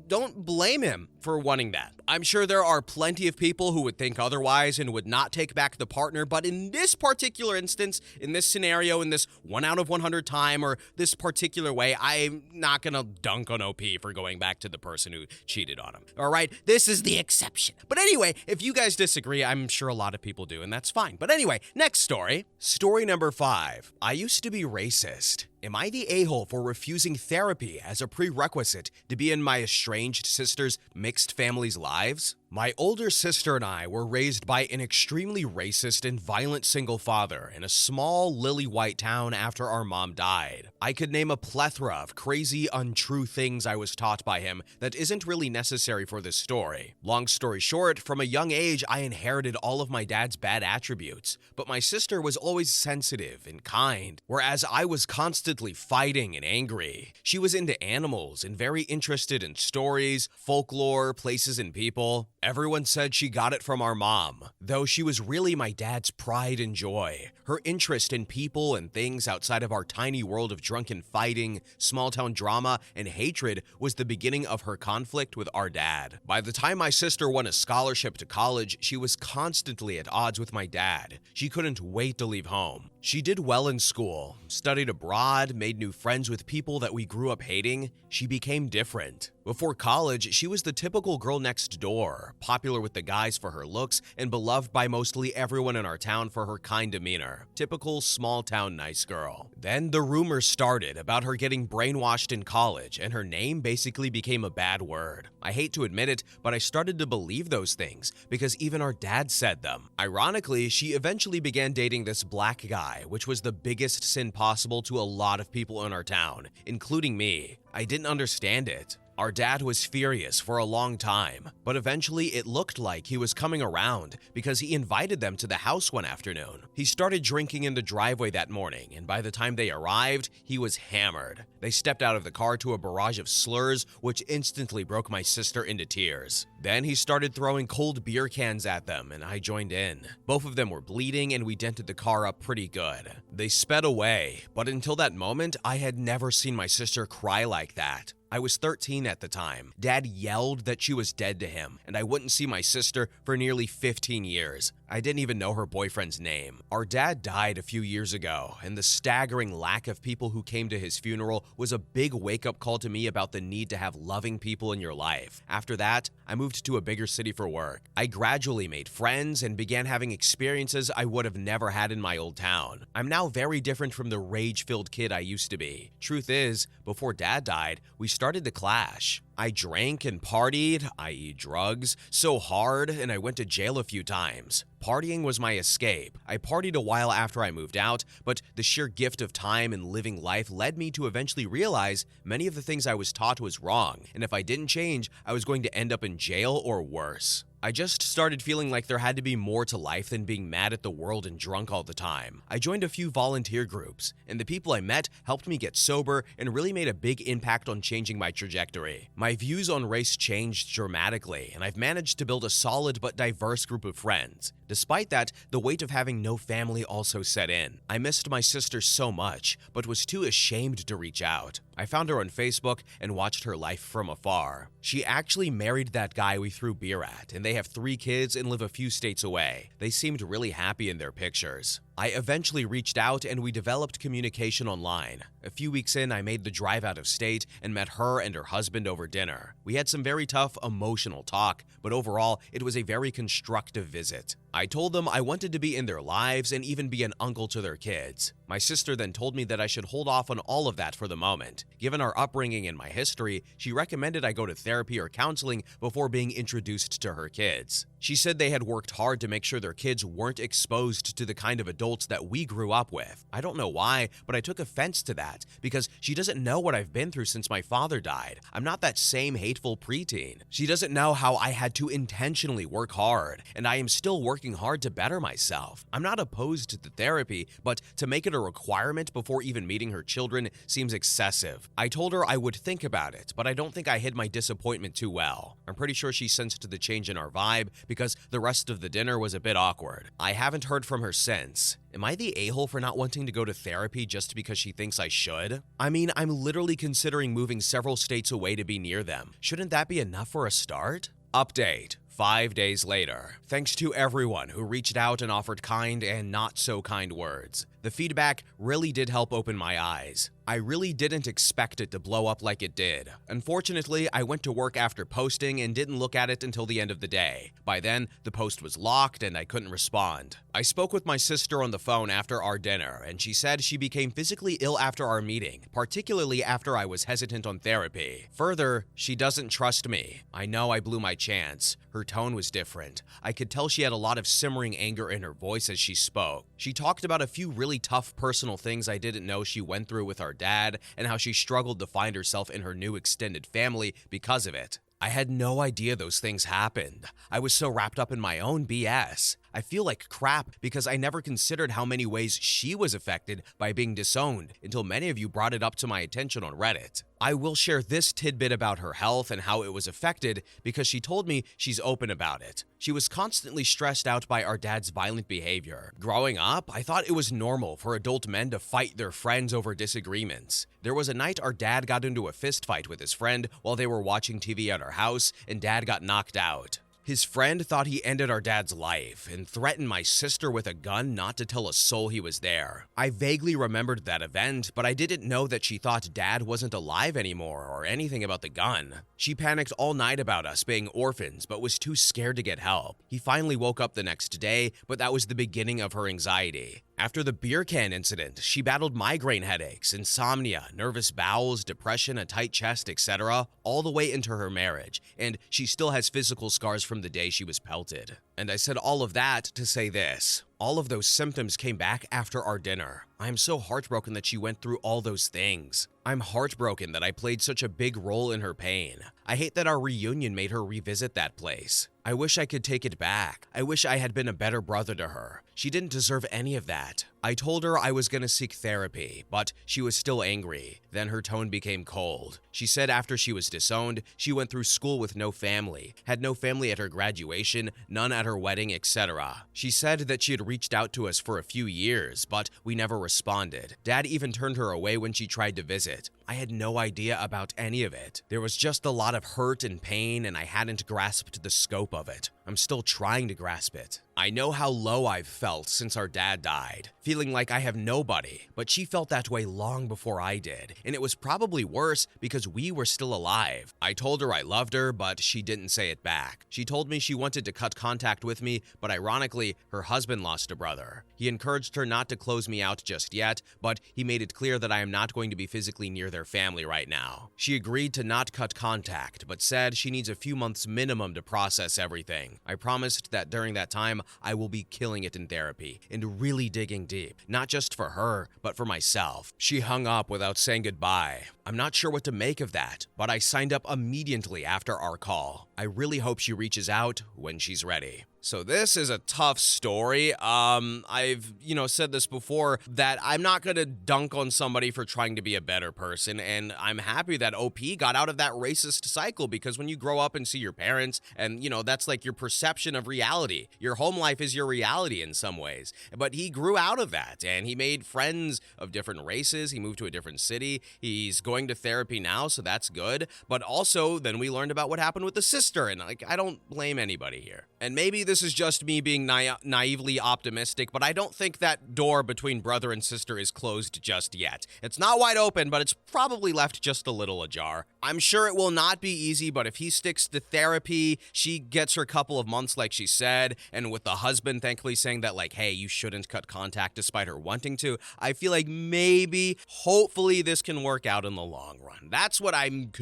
Speaker 1: don't blame him for wanting that. I'm sure there are plenty of people who would think otherwise and would not take back the partner, but in this particular instance, in this scenario, in this 1 out of 100 time, or this particular way, I'm not gonna dunk on OP for going back to the person who cheated on him. All right, this is the exception. But anyway, if you guys disagree, I'm sure a lot of people do, and that's fine. But anyway, next story. Story number 5. I used to be racist. Am I the a-hole for refusing therapy as a prerequisite to be in my estranged sister's mixed family's lives? My older sister and I were raised by an extremely racist and violent single father in a small lily-white town after our mom died. I could name a plethora of crazy, untrue things I was taught by him that isn't really necessary for this story. Long story short, from a young age, I inherited all of my dad's bad attributes, but my sister was always sensitive and kind, whereas I was constantly fighting and angry. She was into animals and very interested in stories, folklore, places, and people. Everyone said she got it from our mom, though she was really my dad's pride and joy. Her interest in people and things outside of our tiny world of drunken fighting, small-town drama, and hatred was the beginning of her conflict with our dad. By the time my sister won a scholarship to college, she was constantly at odds with my dad. She couldn't wait to leave home. She did well in school, studied abroad, made new friends with people that we grew up hating. She became different. Before college, she was the typical girl next door, popular with the guys for her looks and beloved by mostly everyone in our town for her kind demeanor. Typical small-town nice girl. Then the rumors started about her getting brainwashed in college, and her name basically became a bad word. I hate to admit it, but I started to believe those things because even our dad said them. Ironically, she eventually began dating this black guy, which was the biggest sin possible to a lot of people in our town, including me. I didn't understand it. Our dad was furious for a long time, but eventually it looked like he was coming around because he invited them to the house one afternoon. He started drinking in the driveway that morning, and by the time they arrived, he was hammered. They stepped out of the car to a barrage of slurs, which instantly broke my sister into tears. Then he started throwing cold beer cans at them, and I joined in. Both of them were bleeding, and we dented the car up pretty good. They sped away, but until that moment, I had never seen my sister cry like that. I was 13 at the time. Dad yelled that she was dead to him, and I wouldn't see my sister for nearly 15 years. I didn't even know her boyfriend's name. Our dad died a few years ago, and the staggering lack of people who came to his funeral was a big wake-up call to me about the need to have loving people in your life. After that, I moved to a bigger city for work. I gradually made friends and began having experiences I would have never had in my old town. I'm now very different from the rage-filled kid I used to be. Truth is, before Dad died, we started to clash. I drank and partied, i.e. drugs, so hard, and I went to jail a few times. Partying was my escape. I partied a while after I moved out, but the sheer gift of time and living life led me to eventually realize many of the things I was taught was wrong, and if I didn't change, I was going to end up in jail or worse. I just started feeling like there had to be more to life than being mad at the world and drunk all the time. I joined a few volunteer groups, and the people I met helped me get sober and really made a big impact on changing my trajectory. My views on race changed dramatically, and I've managed to build a solid but diverse group of friends. Despite that, the weight of having no family also set in. I missed my sister so much, but was too ashamed to reach out. I found her on Facebook and watched her life from afar. She actually married that guy we threw beer at, and they have 3 kids and live a few states away. They seemed really happy in their pictures. I eventually reached out and we developed communication online. A few weeks in, I made the drive out of state and met her and her husband over dinner. We had some very tough, emotional talk, but overall, it was a very constructive visit. I told them I wanted to be in their lives and even be an uncle to their kids. My sister then told me that I should hold off on all of that for the moment. Given our upbringing and my history, she recommended I go to therapy or counseling before being introduced to her kids. She said they had worked hard to make sure their kids weren't exposed to the kind of adults that we grew up with. I don't know why, but I took offense to that because she doesn't know what I've been through since my father died. I'm not that same hateful preteen. She doesn't know how I had to intentionally work hard, and I am still working hard to better myself. I'm not opposed to the therapy, but to make it a requirement before even meeting her children seems excessive. I told her I would think about it, but I don't think I hid my disappointment too well. I'm pretty sure she sensed the change in our vibe because the rest of the dinner was a bit awkward. I haven't heard from her since. Am I the a-hole for not wanting to go to therapy just because she thinks I should? I mean, I'm literally considering moving several states away to be near them. Shouldn't that be enough for a start? Update. 5 days later. Thanks to everyone who reached out and offered kind and not so kind words. The feedback really did help open my eyes. I really didn't expect it to blow up like it did. Unfortunately, I went to work after posting and didn't look at it until the end of the day. By then, the post was locked and I couldn't respond. I spoke with my sister on the phone after our dinner, and she said she became physically ill after our meeting, particularly after I was hesitant on therapy. Further, she doesn't trust me. I know I blew my chance. Her tone was different. I could tell she had a lot of simmering anger in her voice as she spoke. She talked about a few really tough personal things I didn't know she went through with our dad and how she struggled to find herself in her new extended family because of it. I had no idea those things happened. I was so wrapped up in my own BS. I feel like crap because I never considered how many ways she was affected by being disowned until many of you brought it up to my attention on Reddit. I will share this tidbit about her health and how it was affected because she told me she's open about it. She was constantly stressed out by our dad's violent behavior. Growing up, I thought it was normal for adult men to fight their friends over disagreements. There was a night our dad got into a fist fight with his friend while they were watching TV at our house, and dad got knocked out. His friend thought he ended our dad's life and threatened my sister with a gun not to tell a soul he was there. I vaguely remembered that event, but I didn't know that she thought dad wasn't alive anymore or anything about the gun. She panicked all night about us being orphans, but was too scared to get help. He finally woke up the next day, but that was the beginning of her anxiety. After the beer can incident, she battled migraine headaches, insomnia, nervous bowels, depression, a tight chest, etc., all the way into her marriage, and she still has physical scars from the day she was pelted. And I said all of that to say this. All of those symptoms came back after our dinner. I am so heartbroken that she went through all those things. I'm heartbroken that I played such a big role in her pain. I hate that our reunion made her revisit that place. I wish I could take it back. I wish I had been a better brother to her. She didn't deserve any of that. I told her I was going to seek therapy, but she was still angry. Then her tone became cold. She said after she was disowned, she went through school with no family, had no family at her graduation, none at her wedding, etc. She said that she had reached out to us for a few years, but we never responded. Dad even turned her away when she tried to visit. I had no idea about any of it. There was just a lot of hurt and pain, and I hadn't grasped the scope of it. I'm still trying to grasp it. I know how low I've felt since our dad died, feeling like I have nobody, but she felt that way long before I did, and it was probably worse because we were still alive. I told her I loved her, but she didn't say it back. She told me she wanted to cut contact with me, but ironically, her husband lost a brother. He encouraged her not to close me out just yet, but he made it clear that I am not going to be physically near their family right now. She agreed to not cut contact, but said she needs a few months minimum to process everything. I promised that during that time, I will be killing it in therapy and really digging deep, not just for her, but for myself. She hung up without saying goodbye. I'm not sure what to make of that, but I signed up immediately after our call. I really hope she reaches out when she's ready. So this is a tough story. I've, said this before, that I'm not going to dunk on somebody for trying to be a better person, and I'm happy that OP got out of that racist cycle, because when you grow up and see your parents, and, that's like your perception of reality. Your home life is your reality in some ways. But he grew out of that, and he made friends of different races. He moved to a different city. He's going to therapy now, so that's good. But also, then we learned about what happened with the sister, and I don't blame anybody here. And maybe this is just me being naively optimistic, but I don't think that door between brother and sister is closed just yet. It's not wide open, but it's probably left just a little ajar. I'm sure it will not be easy, but if he sticks to therapy, she gets her couple of months like she said, and with the husband thankfully saying that, like, hey, you shouldn't cut contact despite her wanting to, I feel like maybe, hopefully, this can work out in the long run. That's what I'm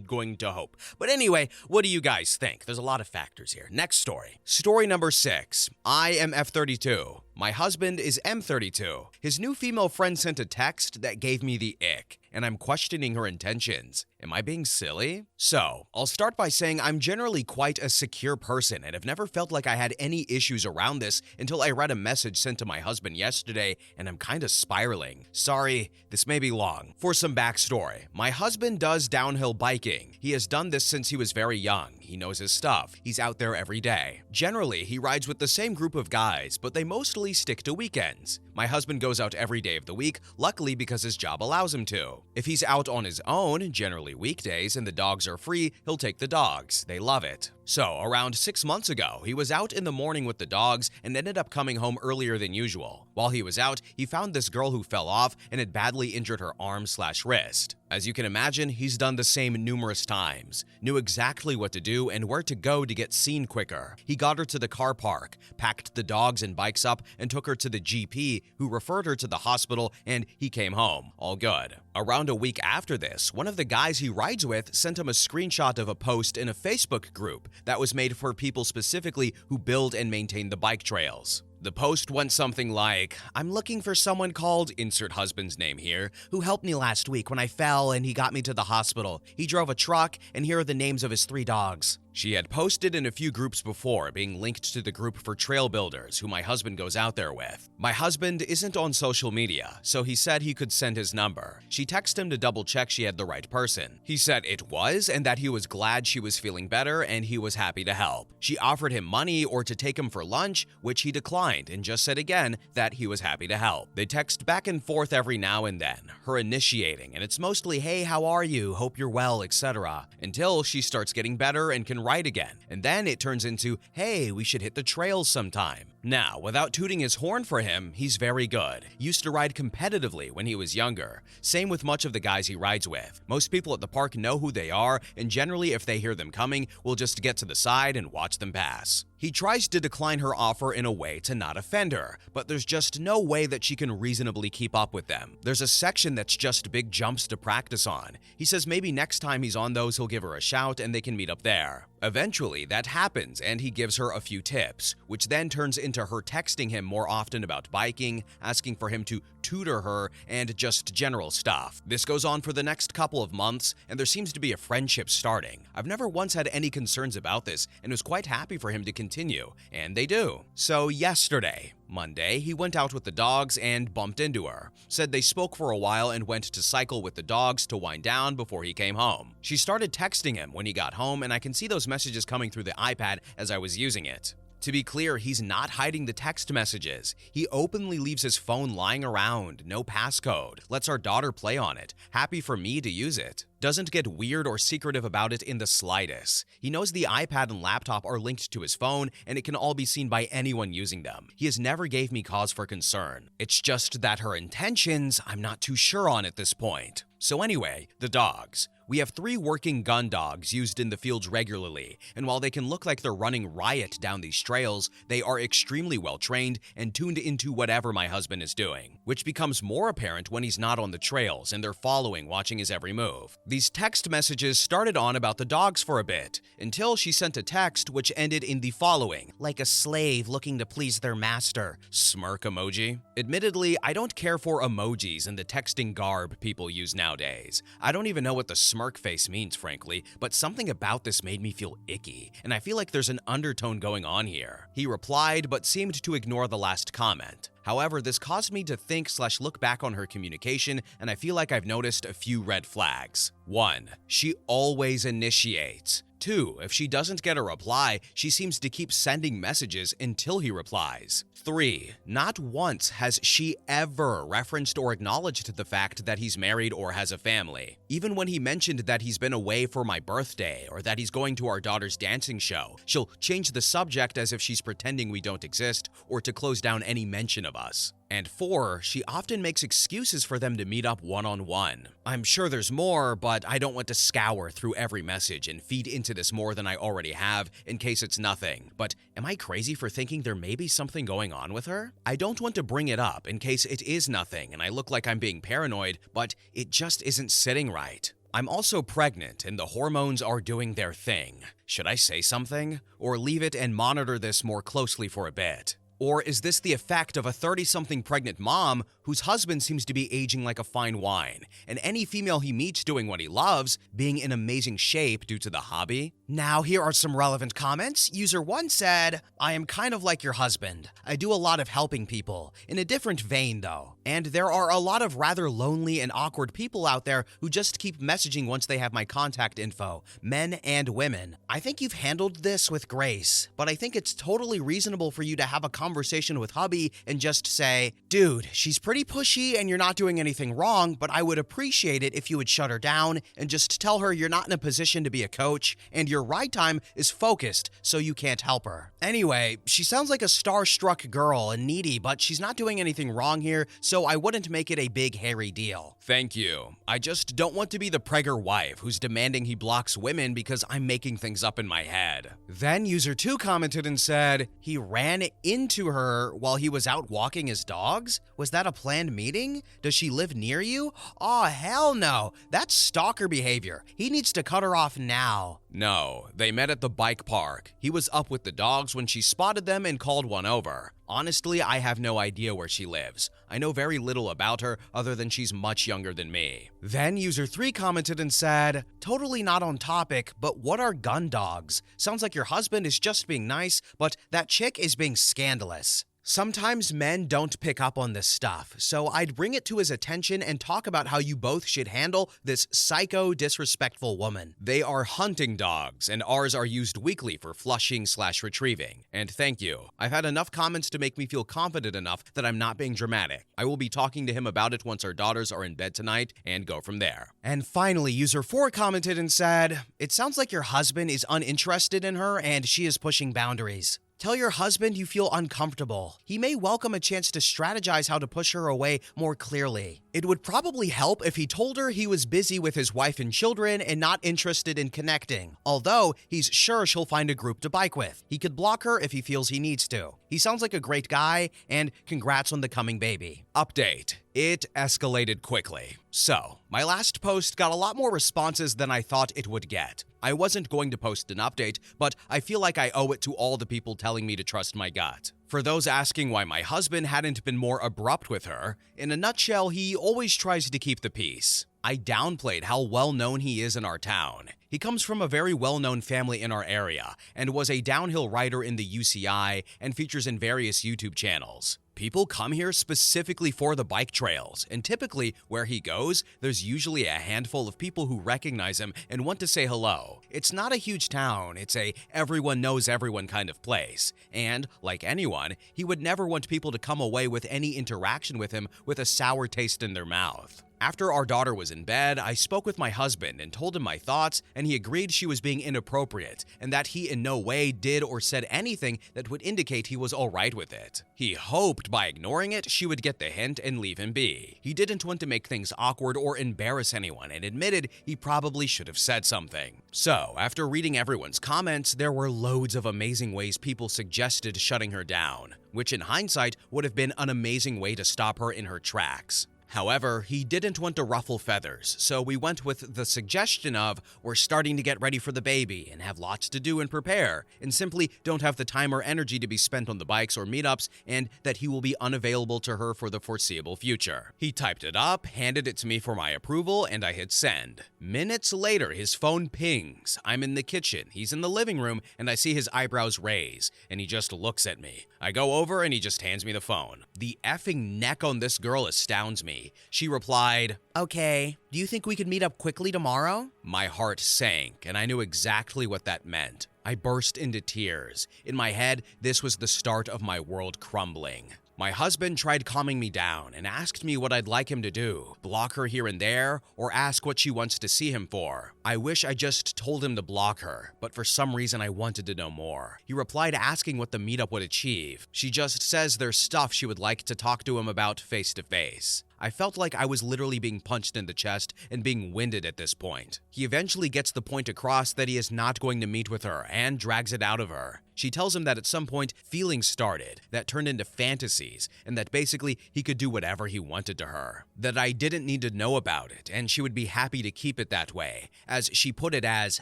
Speaker 1: going to hope. But anyway, what do you guys think? There's a lot of factors here. Next story. Story number 6. I am F32. My husband is M32. His new female friend sent a text that gave me the ick, and I'm questioning her intentions. Am I being silly? So, I'll start by saying I'm generally quite a secure person and have never felt like I had any issues around this until I read a message sent to my husband yesterday, and I'm kinda spiraling. Sorry, this may be long. For some backstory, my husband does downhill biking. He has done this since he was very young. He knows his stuff. He's out there every day. Generally, he rides with the same group of guys, but they mostly stick to weekends. My husband goes out every day of the week, luckily because his job allows him to. If he's out on his own, generally weekdays, and the dogs are free, he'll take the dogs. They love it. So, around 6 months ago, he was out in the morning with the dogs and ended up coming home earlier than usual. While he was out, he found this girl who fell off and had badly injured her arm/wrist. As you can imagine, he's done the same numerous times, knew exactly what to do and where to go to get seen quicker. He got her to the car park, packed the dogs and bikes up, and took her to the GP, who referred her to the hospital, and he came home. All good. Around a week after this, one of the guys he rides with sent him a screenshot of a post in a Facebook group that was made for people specifically who build and maintain the bike trails. The post went something like, I'm looking for someone called, insert husband's name here, who helped me last week when I fell and he got me to the hospital. He drove a truck, and here are the names of his 3 dogs. She had posted in a few groups before, being linked to the group for trail builders, who my husband goes out there with. My husband isn't on social media, so he said he could send his number. She texted him to double check she had the right person. He said it was, and that he was glad she was feeling better, and he was happy to help. She offered him money or to take him for lunch, which he declined, and just said again that he was happy to help. They text back and forth every now and then, her initiating, and it's mostly, hey, how are you? Hope you're well, etc., until she starts getting better and can write again. And then it turns into, hey, we should hit the trails sometime. Now, without tooting his horn for him, he's very good. Used to ride competitively when he was younger. Same with much of the guys he rides with. Most people at the park know who they are, and generally if they hear them coming, will just get to the side and watch them pass. He tries to decline her offer in a way to not offend her, but there's just no way that she can reasonably keep up with them. There's a section that's just big jumps to practice on. He says maybe next time he's on those, he'll give her a shout and they can meet up there. Eventually, that happens and he gives her a few tips, which then turns into her texting him more often about biking, asking for him to tutor her, and just general stuff. This goes on for the next couple of months, and there seems to be a friendship starting. I've never once had any concerns about this and was quite happy for him to continue, and they do. So yesterday, Monday, he went out with the dogs and bumped into her. Said they spoke for a while and went to cycle with the dogs to wind down before he came home. She started texting him when he got home, and I can see those messages coming through the iPad as I was using it. To be clear, he's not hiding the text messages. He openly leaves his phone lying around, no passcode, lets our daughter play on it, happy for me to use it. Doesn't get weird or secretive about it in the slightest. He knows the iPad and laptop are linked to his phone and it can all be seen by anyone using them. He has never gave me cause for concern. It's just that her intentions, I'm not too sure on at this point. So anyway, the dogs. We have 3 working gun dogs used in the fields regularly, and while they can look like they're running riot down these trails, they are extremely well trained and tuned into whatever my husband is doing, which becomes more apparent when he's not on the trails and they're following, watching his every move. These text messages started on about the dogs for a bit, until she sent a text which ended in the following, like a slave looking to please their master, smirk emoji. Admittedly, I don't care for emojis and the texting garb people use nowadays. I don't even know what the smirk face means, frankly, but something about this made me feel icky, and I feel like there's an undertone going on here. He replied, but seemed to ignore the last comment. However, this caused me to think/look back on her communication, and I feel like I've noticed a few red flags. 1. She always initiates. 2. If she doesn't get a reply, she seems to keep sending messages until he replies. 3. Not once has she ever referenced or acknowledged the fact that he's married or has a family. Even when he mentioned that he's been away for my birthday or that he's going to our daughter's dancing show, she'll change the subject as if she's pretending we don't exist or to close down any mention of us. And 4, she often makes excuses for them to meet up one-on-one. I'm sure there's more, but I don't want to scour through every message and feed into this more than I already have in case it's nothing. But am I crazy for thinking there may be something going on with her? I don't want to bring it up in case it is nothing and I look like I'm being paranoid, but it just isn't sitting right. I'm also pregnant and the hormones are doing their thing. Should I say something? Or leave it and monitor this more closely for a bit? Or is this the effect of a 30-something pregnant mom whose husband seems to be aging like a fine wine, and any female he meets doing what he loves being in amazing shape due to the hobby? Now here are some relevant comments. User 1 said, I am kind of like your husband. I do a lot of helping people, in a different vein though. And there are a lot of rather lonely and awkward people out there who just keep messaging once they have my contact info, men and women. I think you've handled this with grace, but I think it's totally reasonable for you to have a conversation with hubby and just say, dude, she's pretty pushy and you're not doing anything wrong, but I would appreciate it if you would shut her down and just tell her you're not in a position to be a coach and your ride time is focused so you can't help her. Anyway, she sounds like a starstruck girl and needy, but she's not doing anything wrong here, so I wouldn't make it a big hairy deal. Thank you. I just don't want to be the pregger wife who's demanding he blocks women because I'm making things up in my head. Then user 2 commented and said, he ran into her while he was out walking his dogs? Was that a planned meeting? Does she live near you? Aw, hell no. That's stalker behavior. He needs to cut her off now. No, they met at the bike park. He was up with the dogs when she spotted them and called one over. Honestly, I have no idea where she lives. I know very little about her other than she's much younger than me. Then user 3 commented and said, totally not on topic, but what are gun dogs? Sounds like your husband is just being nice, but that chick is being scandalous. Sometimes men don't pick up on this stuff, so I'd bring it to his attention and talk about how you both should handle this psycho, disrespectful woman. They are hunting dogs, and ours are used weekly for flushing/retrieving. And thank you. I've had enough comments to make me feel confident enough that I'm not being dramatic. I will be talking to him about it once our daughters are in bed tonight and go from there. And finally, user 4 commented and said, it sounds like your husband is uninterested in her and she is pushing boundaries. Tell your husband you feel uncomfortable. He may welcome a chance to strategize how to push her away more clearly. It would probably help if he told her he was busy with his wife and children and not interested in connecting, although he's sure she'll find a group to bike with. He could block her if he feels he needs to. He sounds like a great guy, and congrats on the coming baby. Update. It escalated quickly. So, my last post got a lot more responses than I thought it would get. I wasn't going to post an update, but I feel like I owe it to all the people telling me to trust my gut. For those asking why my husband hadn't been more abrupt with her, in a nutshell, he always tries to keep the peace. I downplayed how well-known he is in our town. He comes from a very well-known family in our area and was a downhill rider in the UCI and features in various YouTube channels. People come here specifically for the bike trails, and typically where he goes, there's usually a handful of people who recognize him and want to say hello. It's not a huge town, it's a everyone knows everyone kind of place. And, like anyone, he would never want people to come away with any interaction with him with a sour taste in their mouth. After our daughter was in bed, I spoke with my husband and told him my thoughts, and he agreed she was being inappropriate and that he in no way did or said anything that would indicate he was alright with it. He hoped by ignoring it, she would get the hint and leave him be. He didn't want to make things awkward or embarrass anyone and admitted he probably should have said something. So, after reading everyone's comments, there were loads of amazing ways people suggested shutting her down, which in hindsight would have been an amazing way to stop her in her tracks. However, he didn't want to ruffle feathers, so we went with the suggestion of, we're starting to get ready for the baby and have lots to do and prepare, and simply don't have the time or energy to be spent on the bikes or meetups, and that he will be unavailable to her for the foreseeable future. He typed it up, handed it to me for my approval, and I hit send. Minutes later, his phone pings. I'm in the kitchen, he's in the living room, and I see his eyebrows raise, and he just looks at me. I go over and he just hands me the phone. The effing neck on this girl astounds me. She replied, "Okay, do you think we could meet up quickly tomorrow?" My heart sank, and I knew exactly what that meant. I burst into tears. In my head, this was the start of my world crumbling. My husband tried calming me down and asked me what I'd like him to do, block her here and there, or ask what she wants to see him for. I wish I just told him to block her, but for some reason I wanted to know more. He replied asking what the meetup would achieve. She just says there's stuff she would like to talk to him about face to face. I felt like I was literally being punched in the chest and being winded at this point. He eventually gets the point across that he is not going to meet with her and drags it out of her. She tells him that at some point feelings started that turned into fantasies and that basically he could do whatever he wanted to her. That I didn't need to know about it and she would be happy to keep it that way, as she put it as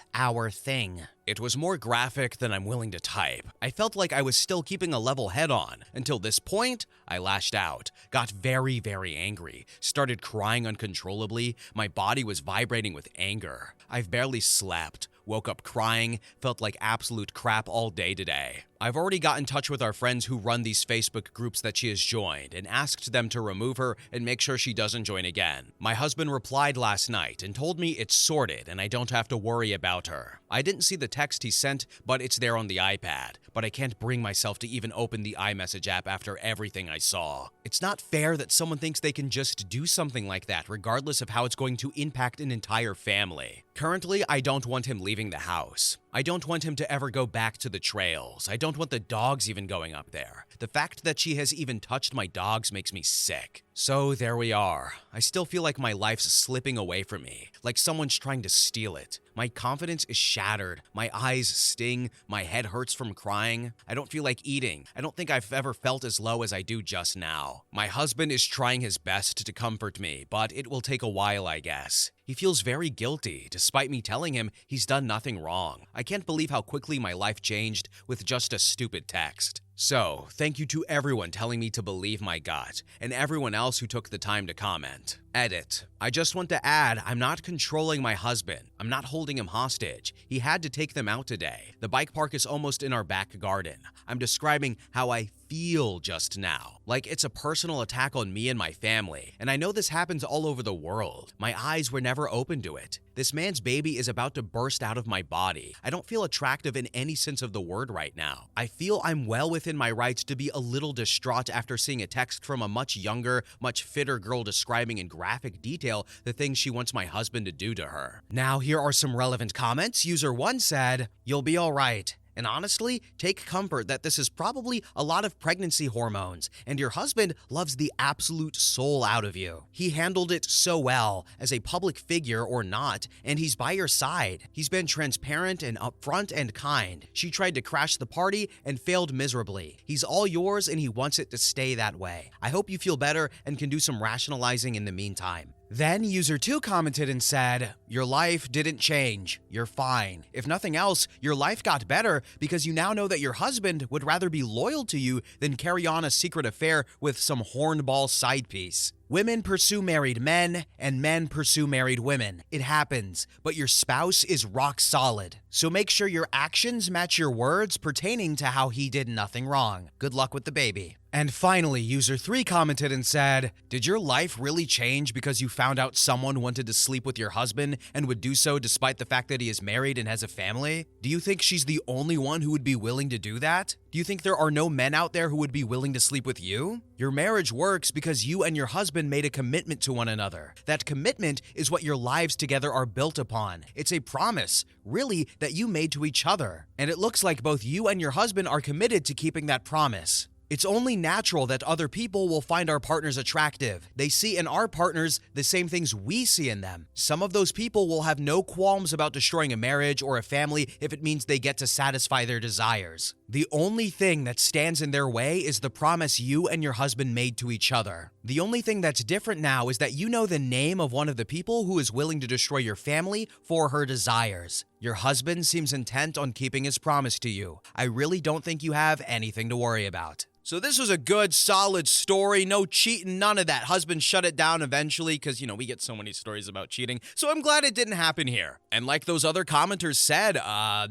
Speaker 1: our thing. It was more graphic than I'm willing to type. I felt like I was still keeping a level head on. Until this point, I lashed out, got very, very angry, started crying uncontrollably. My body was vibrating with anger. I've barely slept, woke up crying, felt like absolute crap all day today. I've already got in touch with our friends who run these Facebook groups that she has joined and asked them to remove her and make sure she doesn't join again. My husband replied last night and told me it's sorted and I don't have to worry about her. I didn't see the text he sent, but it's there on the iPad. But I can't bring myself to even open the iMessage app after everything I saw. It's not fair that someone thinks they can just do something like that regardless of how it's going to impact an entire family. Currently, I don't want him leaving the house. I don't want him to ever go back to the trails. I don't want the dogs even going up there. The fact that she has even touched my dogs makes me sick. So there we are. I still feel like my life's slipping away from me, like someone's trying to steal it. My confidence is shattered. My eyes sting. My head hurts from crying. I don't feel like eating. I don't think I've ever felt as low as I do just now. My husband is trying his best to comfort me, but it will take a while, I guess. He feels very guilty, despite me telling him he's done nothing wrong. I can't believe how quickly my life changed with just a stupid text. So, thank you to everyone telling me to believe my gut, and everyone else who took the time to comment. Edit. I just want to add, I'm not controlling my husband. I'm not holding him hostage. He had to take them out today. The bike park is almost in our back garden. I'm describing how I feel just now. Like it's a personal attack on me and my family. And I know this happens all over the world. My eyes were never open to it. This man's baby is about to burst out of my body. I don't feel attractive in any sense of the word right now. I feel I'm well within my rights to be a little distraught after seeing a text from a much younger, much fitter girl describing in graphic detail the things she wants my husband to do to her. Now, here are some relevant comments. User 1 said, "You'll be all right. And honestly, take comfort that this is probably a lot of pregnancy hormones, and your husband loves the absolute soul out of you. He handled it so well, as a public figure or not, and he's by your side. He's been transparent and upfront and kind. She tried to crash the party and failed miserably. He's all yours and he wants it to stay that way. I hope you feel better and can do some rationalizing in the meantime." Then user 2 commented and said, Your life didn't change. You're fine. If nothing else, your life got better because you now know that your husband would rather be loyal to you than carry on a secret affair with some hornball side piece. Women pursue married men, and men pursue married women. It happens, but your spouse is rock solid. So make sure your actions match your words pertaining to how he did nothing wrong. Good luck with the baby. And finally, user 3 commented and said, "Did your life really change because you found out someone wanted to sleep with your husband and would do so despite the fact that he is married and has a family? Do you think she's the only one who would be willing to do that? Do you think there are no men out there who would be willing to sleep with you? Your marriage works because you and your husband made a commitment to one another. That commitment is what your lives together are built upon. It's a promise, really, that you made to each other. And it looks like both you and your husband are committed to keeping that promise. It's only natural that other people will find our partners attractive. They see in our partners the same things we see in them. Some of those people will have no qualms about destroying a marriage or a family if it means they get to satisfy their desires. The only thing that stands in their way is the promise you and your husband made to each other. The only thing that's different now is that you know the name of one of the people who is willing to destroy your family for her desires. Your husband seems intent on keeping his promise to you. I really don't think you have anything to worry about." So this was a good, solid story. No cheating, none of that. Husband shut it down eventually because, we get so many stories about cheating. So I'm glad it didn't happen here. And like those other commenters said,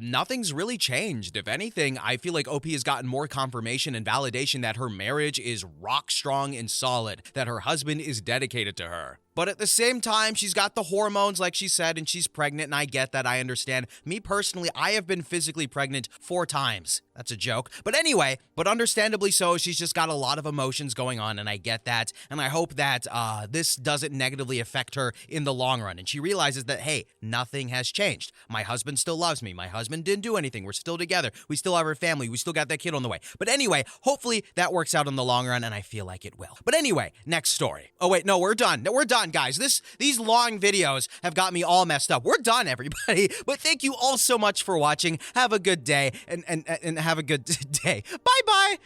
Speaker 1: nothing's really changed. If anything, I feel like OP has gotten more confirmation and validation that her marriage is rock strong and solid, that her husband is dedicated to her. But at the same time, she's got the hormones, like she said, and she's pregnant, and I get that, I understand. Me personally, I have been physically pregnant 4 times. That's a joke. But anyway, understandably so, she's just got a lot of emotions going on, and I get that. And I hope that this doesn't negatively affect her in the long run. And she realizes that, hey, nothing has changed. My husband still loves me. My husband didn't do anything. We're still together. We still have our family. We still got that kid on the way. But anyway, hopefully that works out in the long run, and I feel like it will. But anyway, next story. Oh, wait, no, we're done. We're done, guys. These long videos have got me all messed up. We're done, everybody. But thank you all so much for watching. Have a good day and have a good day. Bye-bye.